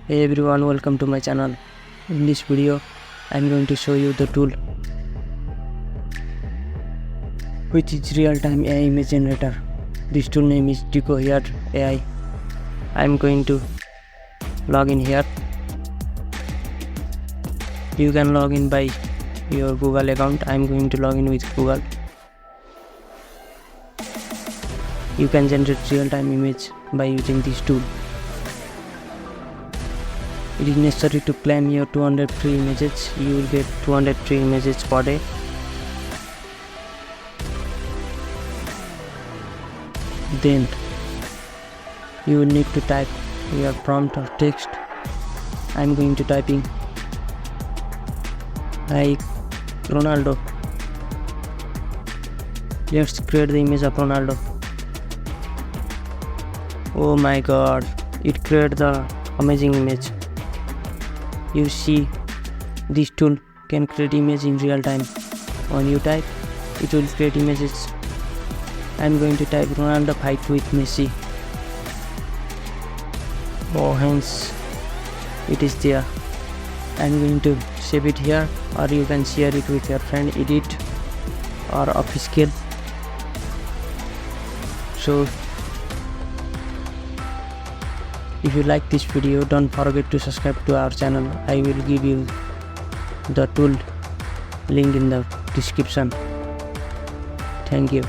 Hey everyone, welcome to my channel. In this video I'm going to show you the tool which is real-time AI image generator. This tool name is Decohere AI. I'm going to log in here. You can log in by your Google account. I'm going to log in with Google. You can generate real-time image by using this tool. It is necessary to claim your 200 free images. You will get 200 free images per day. Then you will need to type your prompt or text. I'm going to typing like Ronaldo. Let's create the image of Ronaldo. Oh my god, it created the amazing image. You see, this tool can create image in real time. When you type, it will create images. I'm going to type Ronaldo fight with Messi. Oh, hence it is there. I'm going to save it here, or you can share it with your friend, edit or upscale. So if you like this video, don't forget to subscribe to our channel. I will give you the tool link in the description. Thank you.